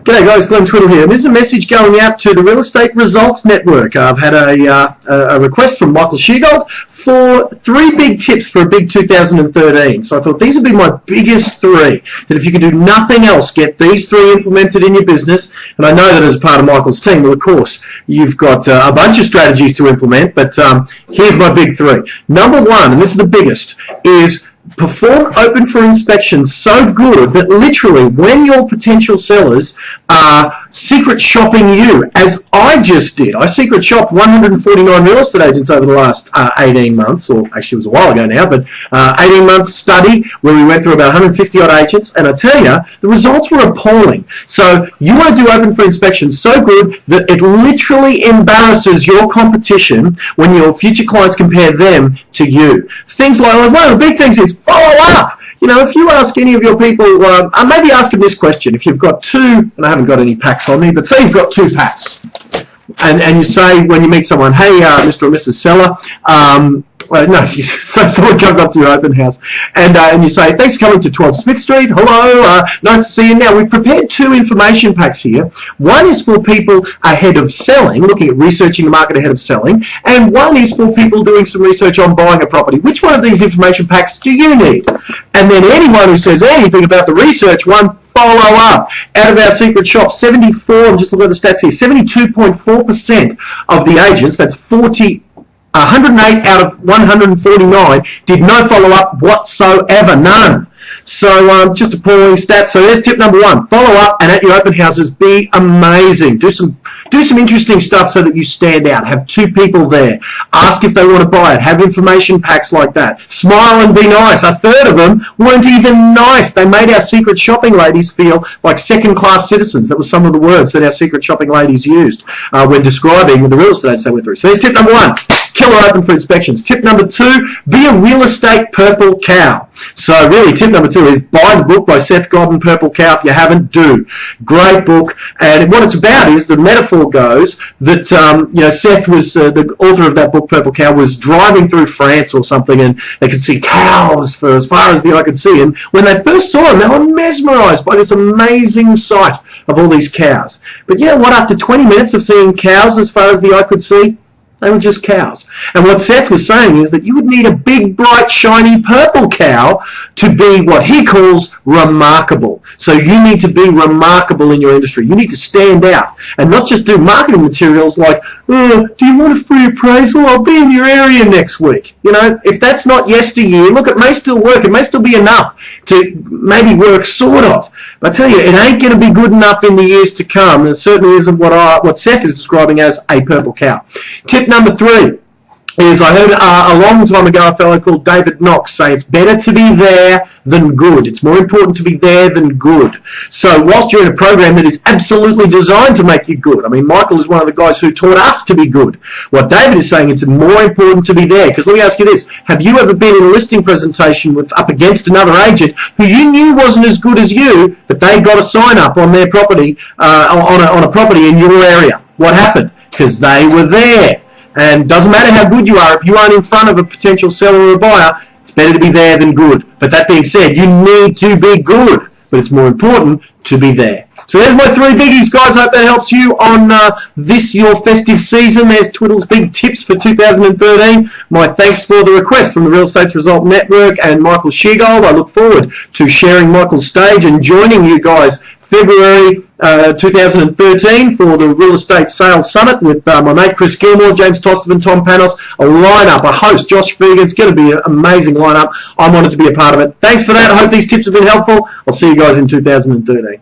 G'day guys, Glenn Twiddle here. This is a message going out to the Real Estate Results Network. I've had a request from Michael Sheargold for 3 big tips for a big 2013. So I thought these would be my biggest 3. That if you can do nothing else, get these 3 implemented in your business. And I know that as a part of Michael's team, well, of course, you've got a bunch of strategies to implement, but here's my big 3. Number 1, and this is the biggest, is perform open for inspection so good that literally when your potential sellers are secret shopping you, as I just did. I secret shopped 149 real estate agents over the last 18 months, or actually it was a while ago now, but 18-month study where we went through about 150 odd agents, and I tell you, the results were appalling. So you want to do open for inspection so good that it literally embarrasses your competition when your future clients compare them to you. Things like, one of the big things is follow up. You know, if you ask any of your people, maybe ask them this question. If you've got 2, and I haven't got any packs on me, but say you've got 2 packs, and you say when you meet someone, hey, Mr. or Mrs. Seller, so someone comes up to your open house, and you say, thanks for coming to 12 Smith Street. Hello, nice to see you. Now, we've prepared 2 information packs here. One is for people ahead of selling, looking at researching the market ahead of selling, and one is for people doing some research on buying a property. Which one of these information packs do you need? And then anyone who says anything about the research one, follow up. Out of our secret shop, 74, I'm just looking at the stats here, 72.4% of the agents, that's 108 out of 149 did no follow-up whatsoever, none. So just appalling stats. So there's tip number 1. Follow up, and at your open houses, be amazing. Do some interesting stuff so that you stand out. Have 2 people there. Ask if they want to buy it. Have information packs like that. Smile and be nice. A third of them weren't even nice. They made our secret shopping ladies feel like second-class citizens. That was some of the words that our secret shopping ladies used when describing the real estate agents they went through. So there's tip number 1. Killer open for inspections. Tip number 2, be a real estate purple cow. So really, tip number 2 is buy the book by Seth Godin, Purple Cow. If you haven't, do. Great book. And what it's about is the metaphor goes that Seth was the author of that book, Purple Cow, was driving through France or something, and they could see cows for as far as the eye could see. And when they first saw them, they were mesmerised by this amazing sight of all these cows. But you know what? After 20 minutes of seeing cows as far as the eye could see, they were just cows. And what Seth was saying is that you would need a big, bright, shiny purple cow to be what he calls remarkable. So you need to be remarkable in your industry. You need to stand out and not just do marketing materials like, do you want a free appraisal? I'll be in your area next week. You know, if that's not yesteryear, look, it may still work. It may still be enough to maybe work sort of. But I tell you, it ain't going to be good enough in the years to come. It certainly isn't what Seth is describing as a purple cow. Tip number 3 is, I heard a long time ago a fellow called David Knox say it's better to be there than good. It's more important to be there than good. So whilst you're in a program that is absolutely designed to make you good, I mean, Michael is one of the guys who taught us to be good. What David is saying, it's more important to be there. Because let me ask you this, have you ever been in a listing presentation up against another agent who you knew wasn't as good as you, but they got a sign up on their property, on a property in your area? What happened? Because they were there. And doesn't matter how good you are, if you aren't in front of a potential seller or a buyer, it's better to be there than good. But that being said, you need to be good, but it's more important to be there. So there's my 3 biggies, guys. I hope that helps you on your festive season. There's Twiddle's big tips for 2013. My thanks for the request from the Real Estate Results Network and Michael Sheargold. I look forward to sharing Michael's stage and joining you guys February 2013 for the Real Estate Sales Summit with my mate Chris Gilmore, James Tostovan, Tom Panos, a lineup, a host, Josh Fegan. It's going to be an amazing lineup. I'm honoured to be a part of it. Thanks for that. I hope these tips have been helpful. I'll see you guys in 2013.